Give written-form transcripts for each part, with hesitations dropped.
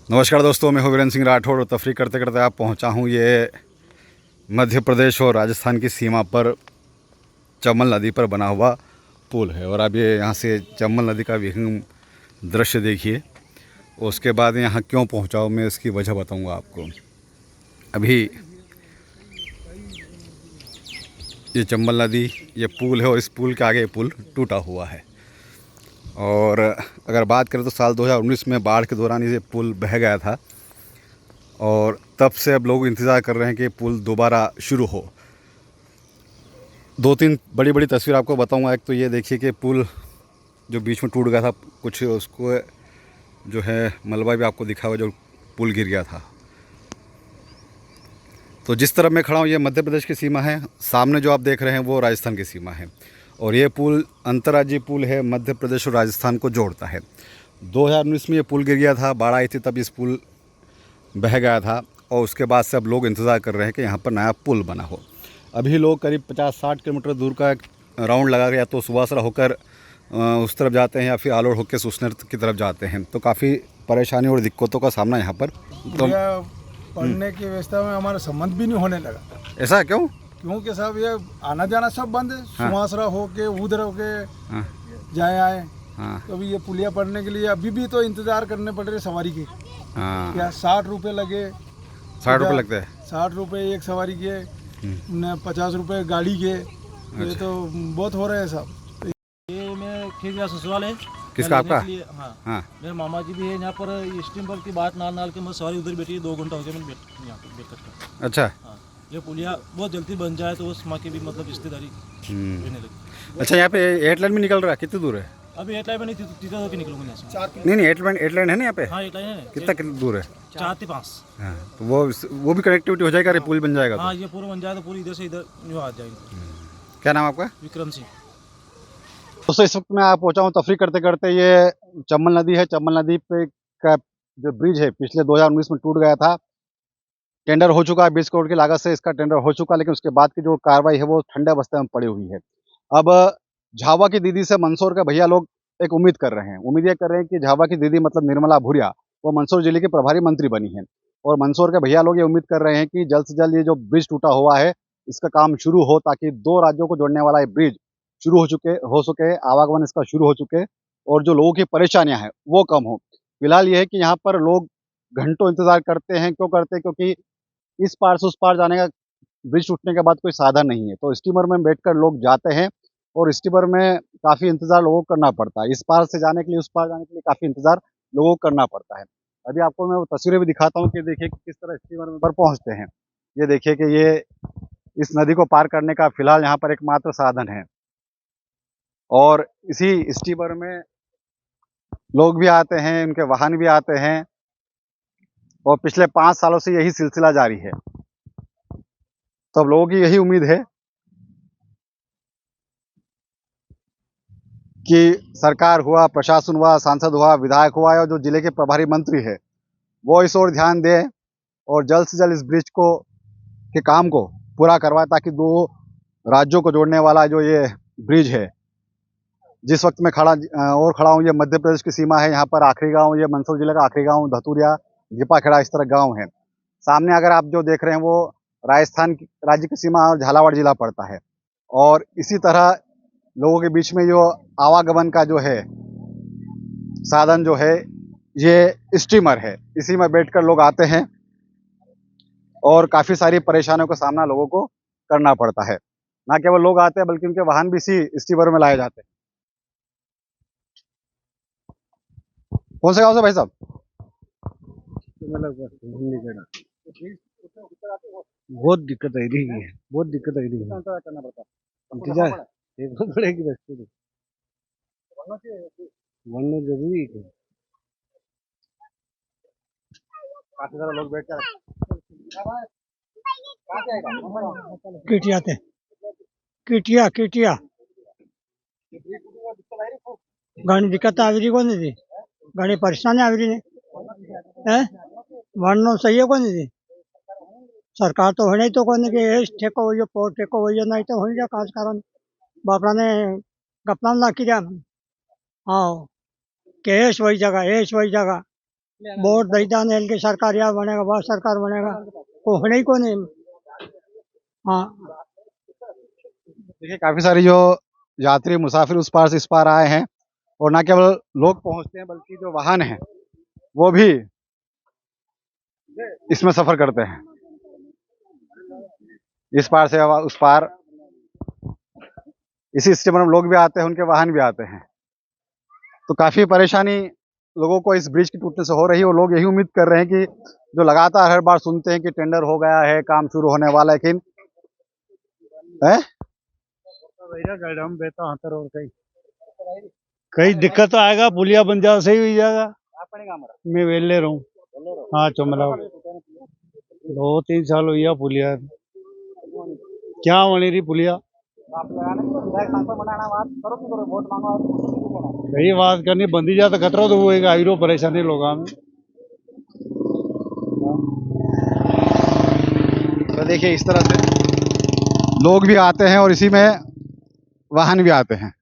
नमस्कार दोस्तों, मैं हूं वीरेंद्र सिंह राठौड़ और तफरी करते करते आप पहुंचा हूं ये मध्य प्रदेश और राजस्थान की सीमा पर चंबल नदी पर बना हुआ पुल है। और अब ये यहाँ से चंबल नदी का विहंगम दृश्य देखिए। उसके बाद यहाँ क्यों पहुंचा हूं मैं इसकी वजह बताऊंगा आपको। अभी ये चंबल नदी, ये पुल है और इस पुल के आगे ये पुल टूटा हुआ है। और अगर बात करें तो साल 2019 में बाढ़ के दौरान ये पुल बह गया था और तब से अब लोग इंतज़ार कर रहे हैं कि पुल दोबारा शुरू हो। दो तीन बड़ी बड़ी तस्वीर आपको बताऊंगा। एक तो ये देखिए कि पुल जो बीच में टूट गया था, कुछ उसको जो है मलबा भी आपको दिखा हुआ, जो पुल गिर गया था। तो जिस तरफ मैं खड़ा हूँ ये मध्य प्रदेश की सीमा है, सामने जो आप देख रहे हैं वो राजस्थान की सीमा है। और ये पुल अंतर्राज्यीय पुल है, मध्य प्रदेश और राजस्थान को जोड़ता है। 2019 में ये पुल गिर गया था, बाढ़ आई थी, तब इस पुल बह गया था। और उसके बाद से अब लोग इंतज़ार कर रहे हैं कि यहाँ पर नया पुल बना हो। अभी लोग करीब 50-60 किलोमीटर दूर का एक राउंड लगा के या तो सुवासरा होकर उस तरफ जाते हैं या फिर आलोड़ होकर सुसनेर की तरफ जाते हैं। तो काफ़ी परेशानी और दिक्कतों का सामना यहाँ पर तो पढ़ने की व्यवस्था में हमारा संबंध भी नहीं होने लगा। ऐसा क्यों? क्योंकि साहब ये आना जाना सब बंद है। हाँ। सुहासरा होके उधर होके हाँ जाए आए। हाँ तो अभी ये पुलिया पढ़ने के लिए अभी भी तो इंतजार करने पड़ रहे सवारी के। हाँ। क्या 60 रुपये लगे? 60 रुपये लगते हैं? 60 रुपये एक सवारी के, 50 रुपये गाड़ी के। ये तो बहुत हो रहे हैं साहब। ये मैं खेत गया ससुराल है। किसका? आपका? हाँ, हाँ। मेरे मामा जी भी है यहाँ पर। स्टीम पर की बात नाल नाल के मैं सवारी उधर बैठी 2 घंटा हो गया मैंने यहाँ पर बैठ कर। अच्छा। हाँ, ये पुलिया बहुत जल्दी बन जाए तो उस माँ की भी मतलब रिश्तेदारी रहने लगी। अच्छा, यहाँ पे एयरलाइन भी निकल रहा है, कितनी दूर है? अभी एट लाइन में नहीं तीता होकर निकलूंगा यहाँ से। नहीं, एयरलाइन है ना यहाँ पे? हाँ, एट लाइन है। कितना दूर है? 4 से 5। हाँ, तो वो भी कनेक्टिविटी हो जाएगा, अरे पुल बन जाएगा तो। हाँ, ये पूरा बन जाए तो पूरी इधर से इधर जो आ जाएंगे। क्या नाम आपका? विक्रम सिंह। दोस्तों, इस वक्त मैं आप पहुंचा हूँ तफरी करते करते। ये चंबल नदी है। चंबल नदी पे का जो ब्रिज है पिछले 2019 में टूट गया था। टेंडर हो चुका है, 20 करोड़ की लागत से इसका टेंडर हो चुका, लेकिन उसके बाद की जो कार्रवाई है वो ठंडे बस्ते में पड़ी हुई है। अब झाबुआ की दीदी से मंदसौर के भैया लोग एक उम्मीद कर रहे हैं। उम्मीद ये कर रहे हैं कि झाबुआ की दीदी मतलब निर्मला भूरिया, वो मंदसौर जिले की प्रभारी मंत्री बनी है। और मंदसौर के भैया लोग ये उम्मीद कर रहे हैं कि जल्द से जल्द ये जो ब्रिज टूटा हुआ है इसका काम शुरू हो, ताकि 2 राज्यों को जोड़ने वाला ये ब्रिज शुरू हो सके, आवागमन इसका शुरू हो चुके और जो लोगों की परेशानियां हैं वो कम हो। फिलहाल ये है कि यहाँ पर लोग घंटों इंतजार करते हैं। क्यों करते हैं? क्योंकि इस पार से उस पार जाने का ब्रिज टूटने के बाद कोई साधन नहीं है। तो स्टीमर में बैठकर लोग जाते हैं और स्टीमर में काफ़ी इंतज़ार लोगों को करना पड़ता है। इस पार से जाने के लिए, उस पार जाने के लिए काफ़ी इंतज़ार लोगों को करना पड़ता है। अभी आपको मैं वो तस्वीरें भी दिखाता हूँ कि देखिए कि किस तरह स्टीमर में पर पहुँचते हैं। ये देखिए कि ये इस नदी को पार करने का फिलहाल यहाँ पर एकमात्र साधन है। और इसी स्टीमर में लोग भी आते हैं, उनके वाहन भी आते हैं और पिछले 5 सालों से यही सिलसिला जारी है। तो अब लोगों की यही उम्मीद है कि सरकार हुआ, प्रशासन हुआ, सांसद हुआ, विधायक हुआ और जो जिले के प्रभारी मंत्री है वो इस ओर ध्यान दे और जल्द से जल्द इस ब्रिज को के काम को पूरा करवाए, ताकि 2 राज्यों को जोड़ने वाला जो ये ब्रिज है, जिस वक्त मैं खड़ा हूँ, ये मध्य प्रदेश की सीमा है। यहाँ पर आखिरी गांव, ये मंदसौर जिले का आखिरी गांव धतूरिया, दीपाखेड़ा, इस तरह गांव है। सामने अगर आप जो देख रहे हैं वो राजस्थान राज्य की सीमा और झालावाड़ जिला पड़ता है। और इसी तरह लोगों के बीच में जो आवागमन का जो है साधन जो है ये स्टीमर है। इसी में बैठकर लोग आते हैं और काफ़ी सारी परेशानियों का सामना लोगों को करना पड़ता है। ना केवल लोग आते हैं बल्कि उनके वाहन भी इसी स्टीमर में लाए जाते हैं। कौन से गांव से भाई साहब? बहुत दिक्कत आई रही है, बहुत दिक्कत आई रही है। इंतजार करना पड़ता है। इंतजार देखना पड़ेगी रास्ते में, वरना जरूरी है। काफी सारे लोग बैठ कर किटिया थे, किटिया किटिया घनी दिक्कत आ रही कौन थी, घनी परेशानी आ रही है। वरना सही है कौन थी सरकार तो होने तो कौन कि ठेको हुई पोर ठेको हुई नहीं तो हो जा काज कारण बापरा ने गपला ला की हाँ केश वही जगह वोट दैता ने की सरकार या बनेगा वह सरकार बनेगा को होने ही को नहीं। हाँ देखिए काफी सारी जो यात्री मुसाफिर उस पार से इस पार आए हैं और ना केवल लोग पहुंचते हैं बल्कि जो वाहन हैं वो भी इसमें सफर करते हैं, इस पार से उस पार। इसी स्टीमर में लोग भी आते हैं, उनके वाहन भी आते हैं। तो काफी परेशानी लोगों को इस ब्रिज के टूटने से हो रही है और लोग यही उम्मीद कर रहे हैं कि जो लगातार हर बार सुनते हैं कि टेंडर हो गया है, काम शुरू होने वाला है, लेकिन है कई दिक्कत तो आएगा, पुलिया बन जाओ सही हो जाएगा। मैं वेले रहूं। हाँ चमला 2-3 साल हो गया पुलिया क्या बनी रही पुलिया। कई बात करनी बंदी जा तो खतरा तो होएगा, आईरो परेशानी लोगा में। तो देखिए इस तरह से लोग भी आते हैं और इसी में वाहन भी आते हैं।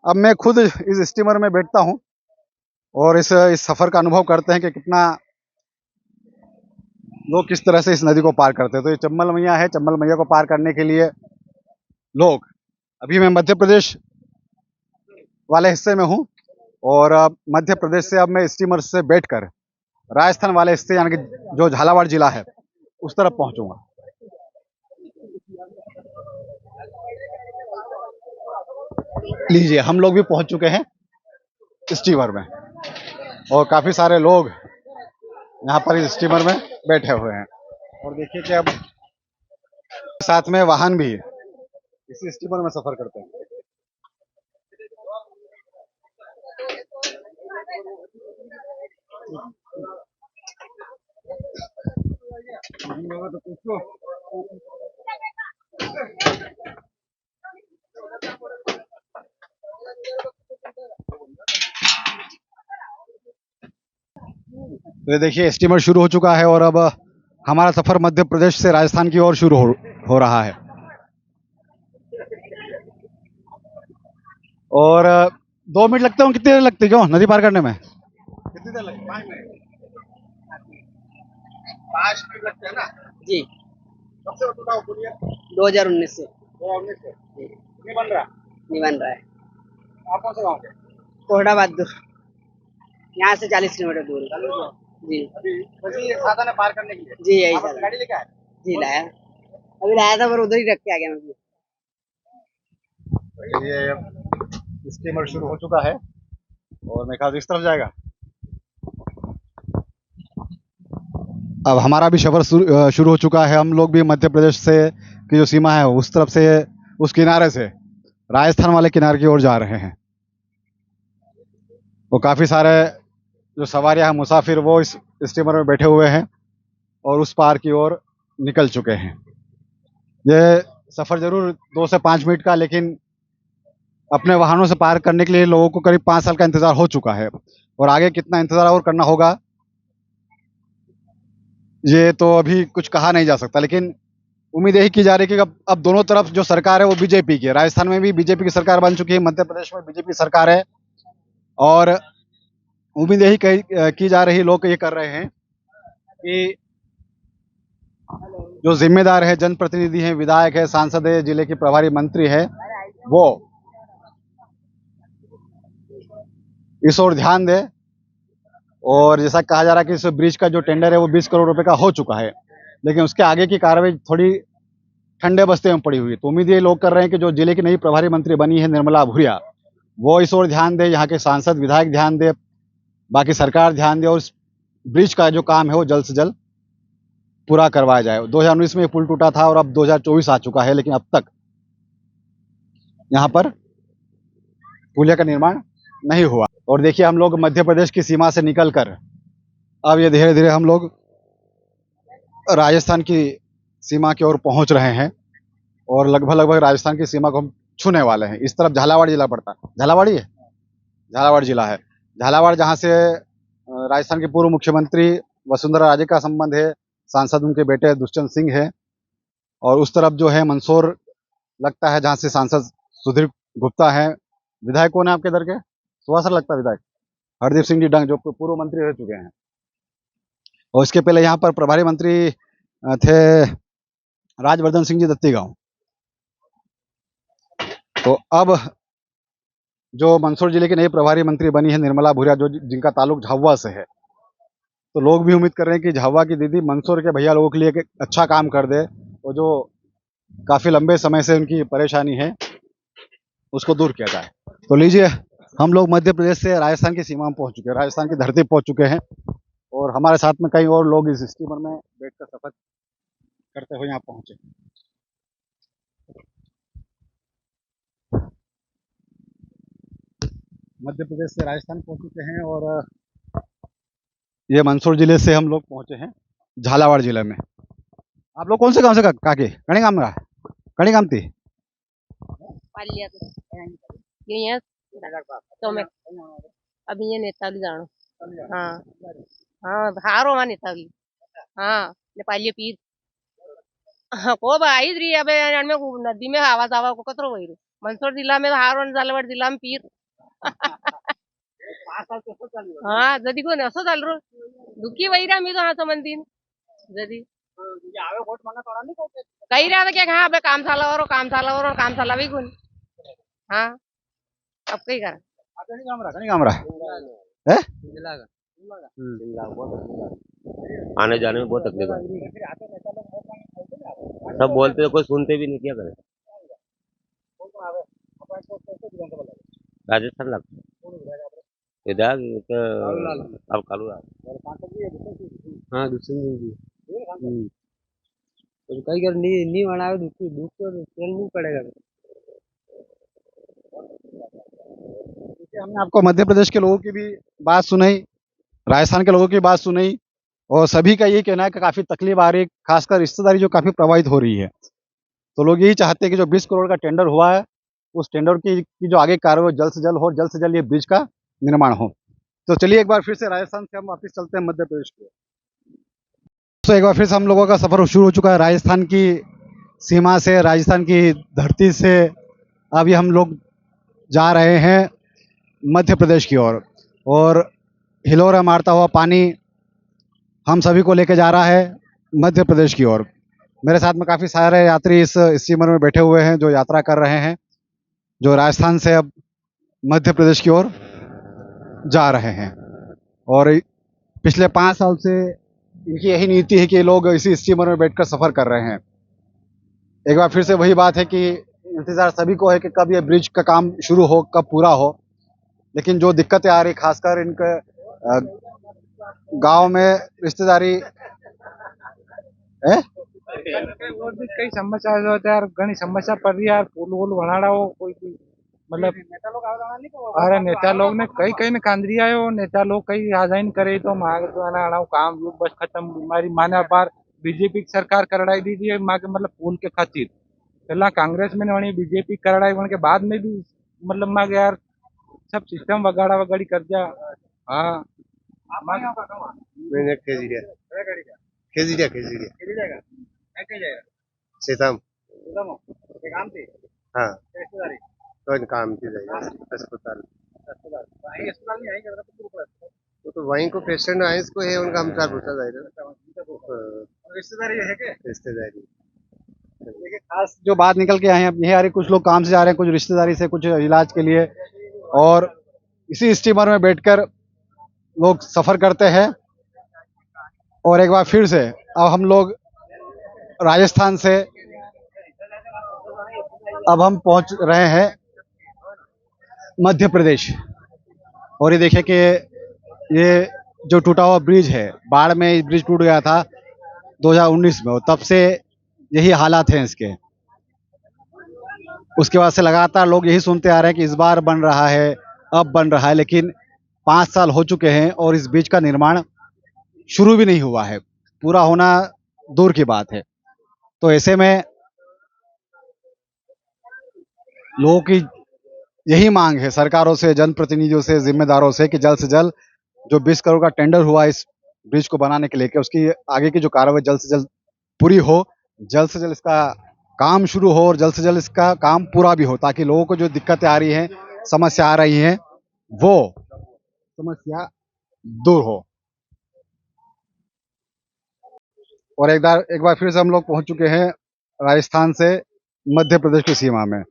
अब मैं खुद इस स्टीमर में बैठता हूं और इस सफर का अनुभव करते हैं कि कितना लोग किस तरह से इस नदी को पार करते हैं। तो ये चंबल मैया है, चंबल मैया को पार करने के लिए लोग, अभी मैं मध्य प्रदेश वाले हिस्से में हूं और मध्य प्रदेश से अब मैं स्टीमर से बैठकर राजस्थान वाले हिस्से यानी कि जो झालावाड़ जिला है उस तरफ पहुंचूंगा। लीजिए हम लोग भी पहुंच चुके हैं स्टीमर में और काफी सारे लोग यहाँ पर इस स्टीमर में बैठे हुए हैं और देखिए कि अब साथ में वाहन भी इसी स्टीमर में सफर करते हैं। तो ये देखिए स्टीमर शुरू हो चुका है और अब हमारा सफर मध्य प्रदेश से राजस्थान की ओर शुरू हो रहा है। और 2 मिनट लगते हो, कितने देर लगते क्यों नदी पार करने में? कितनी देर लगती? 5 मिनट। 5 मिनट लगते हैं ना जी। कब से टूटा हो पुलिया? 2019 से। 2019 से नहीं बन रहा? नहीं बन रहा है। आप कौन से गाँव के? कोहड़ा बहादुर, यहाँ से 40 किलोमीटर दूर है। जी अभी साधन है पार करने के लिए? जी यही आप सर। अपनी गाड़ी लेके आए? जी लाया, अभी लाया था पर उधर ही रख के आ गया मैं। ये स्टीमर शुरू हो चुका है और मेरे ख्याल से इस तरफ जाएगा। अब हमारा भी सफर शुरू हो चुका है। हम लोग भी मध्य प्रदेश से की जो सीमा है उस तरफ से, उस किनारे से राजस्थान वाले किनारे की ओर जा रहे हैं। वो काफी सारे जो सवारियां हैं, मुसाफिर, वो इस स्टीमर में बैठे हुए हैं और उस पार की ओर निकल चुके हैं। ये सफर जरूर 2 से 5 मिनट का, लेकिन अपने वाहनों से पार करने के लिए लोगों को करीब 5 साल का इंतजार हो चुका है और आगे कितना इंतजार और करना होगा ये तो अभी कुछ कहा नहीं जा सकता। लेकिन उम्मीद यही की जा रही है कि अब दोनों तरफ जो सरकार है वो बीजेपी की है। राजस्थान में भी बीजेपी की सरकार बन चुकी है, मध्य प्रदेश में बीजेपी की सरकार है और उम्मीद यही की जा रही, लोग ये कर रहे हैं कि जो जिम्मेदार है, जनप्रतिनिधि हैं, विधायक है, सांसद है, जिले के प्रभारी मंत्री है, वो इस ओर ध्यान दे। और जैसा कहा जा रहा है कि इस ब्रिज का जो टेंडर है वो 20 करोड़ रुपए का हो चुका है, लेकिन उसके आगे की कार्रवाई थोड़ी ठंडे बस्ते में पड़ी हुई है। तो उम्मीद ये लोग कर रहे हैं कि जो जिले की नई प्रभारी मंत्री बनी है निर्मला भूरिया, वो इस ओर ध्यान दे, यहाँ के सांसद विधायक ध्यान दे, बाकी सरकार ध्यान दे और इस ब्रिज का जो काम है वो जल्द से जल्द पूरा करवाया जाए। 2019 में ये पुल टूटा था और अब 2024 आ चुका है, लेकिन अब तक यहाँ पर पुलिया का निर्माण नहीं हुआ। और देखिए, हम लोग मध्य प्रदेश की सीमा से निकलकर अब ये धीरे धीरे हम लोग राजस्थान की सीमा की ओर पहुंच रहे हैं और लगभग राजस्थान की सीमा को हम छूने वाले हैं। इस तरफ झालावाड़ जिला पड़ता है, झालावाड़ी है, झालावाड़ जिला है। झालावाड़ जहाँ से राजस्थान के पूर्व मुख्यमंत्री वसुंधरा राजे का संबंध है, सांसद उनके बेटे दुष्यंत सिंह है। और उस तरफ जो है मंदसौर लगता है, जहाँ से सांसद सुधीर गुप्ता है। विधायक कौन है आपके इधर के? सुभाष लगता है विधायक हरदीप सिंह जी डंग, जो पूर्व मंत्री रह चुके हैं। और इसके पहले यहाँ पर प्रभारी मंत्री थे राजवर्धन सिंह जी दत्तीगांव। तो अब जो मंदसौर जिले की नई प्रभारी मंत्री बनी है निर्मला भूरिया, जो जिनका ताल्लुक झाबुआ से है, तो लोग भी उम्मीद कर रहे हैं कि झाबुआ की दीदी मंदसौर के भैया लोगों के लिए एक अच्छा काम कर दे और जो काफी लंबे समय से उनकी परेशानी है उसको दूर किया जाए। तो लीजिए, हम लोग मध्य प्रदेश से राजस्थान की सीमा में पहुंच चुके हैं, राजस्थान की धरती पहुंच चुके हैं और हमारे साथ में कई और लोग इस स्टीमर में बैठकर सफर करते हुए यहाँ पहुंचे। मध्य प्रदेश से राजस्थान पहुंच चुके हैं और ये मंदसौर जिले से हम लोग पहुंचे हैं झालावाड़ जिले में। आप लोग कौन से गांव से काके? कणी गांव का? कणी गांव थी? अभी ये नेताली जानो। हाँ हाँ, हारो वहाँ नेताली। हाँ, नेपाली पीर। हाँ, को आई रही अबे में नदी में आवाज आवा को कतरो वही मंदसौर जिला में हारो, झालावाड़ जिला में पीर। हाँ, जदी को नसो चाल रो दुखी वही रहा, मी तो हाँ समझतीन जदी कही रहा था क्या? हाँ, अबे काम साला और काम साला भी गुन। हाँ, अब कहीं करा कणी गांव रहा है? आने जाने में बहुत तकलीफ है। सब बोलते हैं, कोई सुनते भी नहीं, क्या करें। राजस्थान लगता है इधर अब कालू हाँ दुष्यंत जी तो कई कर नहीं बनावे दुख तो नहीं पड़ेगा। हमने आपको मध्य प्रदेश के लोगों की भी बात सुनाई, राजस्थान के लोगों की बात सुनाई और सभी का ये कहना है कि काफी तकलीफ आ रही है, खासकर रिश्तेदारी जो काफी प्रभावित हो रही है। तो लोग यही चाहते हैं कि जो 20 करोड़ का टेंडर हुआ है उस टेंडर की जो आगे कार्रवाई जल्द से जल्द हो, जल्द से जल्द ये ब्रिज का निर्माण हो। तो चलिए, एक बार फिर से राजस्थान से हम वापस चलते हैं मध्य प्रदेश को। तो एक बार फिर से हम लोगों का सफर शुरू हो चुका है राजस्थान की सीमा से, राजस्थान की धरती से। अभी हम लोग जा रहे हैं मध्य प्रदेश की ओर और हिलोरा मारता हुआ पानी हम सभी को लेके जा रहा है मध्य प्रदेश की ओर। मेरे साथ में काफ़ी सारे यात्री इस स्टीमर में बैठे हुए हैं जो यात्रा कर रहे हैं, जो राजस्थान से अब मध्य प्रदेश की ओर जा रहे हैं। और पिछले 5 साल से इनकी यही नीति है कि लोग इसी स्टीमर में बैठकर सफ़र कर रहे हैं। एक बार फिर से वही बात है कि इंतज़ार सभी को है कि कब ये ब्रिज का काम शुरू हो, कब पूरा हो। लेकिन जो दिक्कतें आ रही, खासकर इनके गांव में रिश्तेदारी है, कई समस्या होता है यार, घनी समस्या पड़ रही है यार। पुल वुल बनाना हो कोई मतलब अरे नेता लोग ने कई ने कांदरी आयो, नेता लोग कई आजाइन करे तो मांग तो आना काम बस खत्म। बीमारी माने बार बीजेपी की सरकार करड़ाई दीजिए माँ के मतलब पुल के खातिर। पहला कांग्रेस में वही बीजेपी करड़ाई के बाद में भी मतलब मांग यार सब सिस्टम वगाड़ी कर दिया। हाँ, मैंने खेजीरिया सीताम हाँ तो काम की अस्पताल तो वहीं को पेशेंट आए इसको है उनका हम चार पूछा जाएगा रिश्तेदारी। देखिए, खास जो बात निकल के आए हैं यही आ रही, कुछ लोग काम से जा रहे हैं, कुछ रिश्तेदारी से, कुछ इलाज के लिए, और इसी स्टीमर में बैठकर लोग सफर करते हैं। और एक बार फिर से अब हम लोग राजस्थान से अब हम पहुंच रहे हैं मध्य प्रदेश। और ये देखिए कि ये जो टूटा हुआ ब्रिज है, बाढ़ में ब्रिज टूट गया था 2019 में, और तब से यही हालात हैं इसके। उसके बाद से लगातार लोग यही सुनते आ रहे हैं कि इस बार बन रहा है, अब बन रहा है, लेकिन 5 साल हो चुके हैं और इस ब्रिज का निर्माण शुरू भी नहीं हुआ है, पूरा होना दूर की बात है। तो ऐसे में लोगों की यही मांग है सरकारों से, जनप्रतिनिधियों से, जिम्मेदारों से कि जल्द से जल्द जो 20 करोड़ का टेंडर हुआ इस ब्रिज को बनाने के लिए, कि उसकी आगे की जो कार्रवाई जल्द से जल्द पूरी हो, जल्द से जल्द इसका काम शुरू हो और जल्द से जल्द इसका काम पूरा भी हो, ताकि लोगों को जो दिक्कतें आ रही हैं, समस्या आ रही हैं, वो समस्या दूर हो। और एक बार फिर से हम लोग पहुंच चुके हैं राजस्थान से मध्य प्रदेश की सीमा में।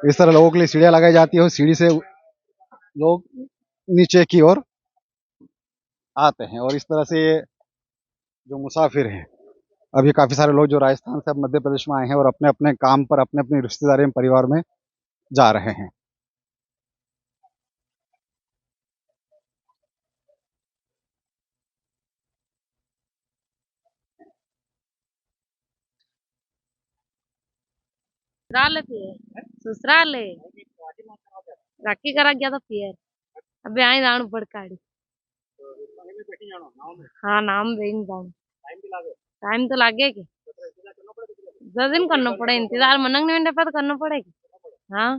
इस तरह लोगों के लिए सीढ़ियां लगाई जाती है और सीढ़ी से लोग नीचे की ओर आते हैं। और इस तरह से ये जो मुसाफिर हैं, अभी काफी सारे लोग जो राजस्थान से अब मध्य प्रदेश में आए हैं और अपने अपने काम पर, अपने अपनी रिश्तेदारी में, परिवार में जा रहे हैं। ससुराल है फिर ससुराल है राखी करा गया था फिर अबे आई जाणू पड़काड़ी हाँ नाम बेन जाणू टाइम तो लागे के 10 दिन करना पड़े इंतजार मनंग नहीं पे तो करना पड़ेगा। हाँ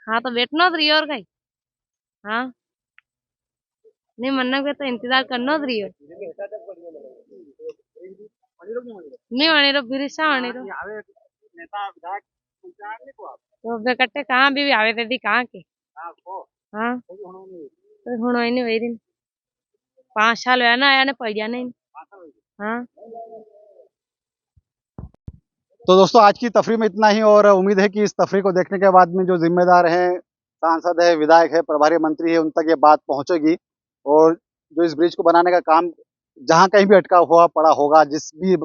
हाँ तो बैठना तो रही और कहीं। हाँ नहीं मनना पे तो इंतजार करना तो रही हो नहीं वने रो बिरसा वने रो तो बेकट्टे कहाँ भी आवे थे कहाँ के। हाँ तो हुण नहीं वही दिन 5 साल हुआ ना आया ने पढ़िया नहीं। हाँ तो दोस्तों आज की तफरी में इतना ही, और उम्मीद है कि इस तफरी को देखने के बाद में जो जिम्मेदार हैं, सांसद है, विधायक है, प्रभारी मंत्री है, उन तक ये बात पहुंचेगी और जो इस ब्रिज को बनाने का काम जहां कहीं भी अटका हुआ पड़ा होगा, जिस भी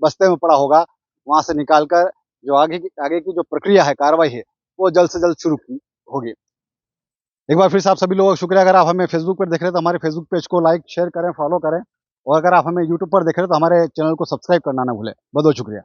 बस्ते में पड़ा होगा, वहां से निकालकर जो आगे की जो प्रक्रिया है, कार्रवाई है, वो जल्द से जल्द शुरू होगी। एक बार फिर से आप सभी लोगों का शुक्रिया। अगर आप हमें फेसबुक पर देख रहे हैं तो हमारे फेसबुक पेज को लाइक, शेयर करें, फॉलो करें, और अगर आप हमें यूट्यूब पर देख रहे हैं तो हमारे चैनल को सब्सक्राइब करना ना भूलें। बहुत बहुत शुक्रिया।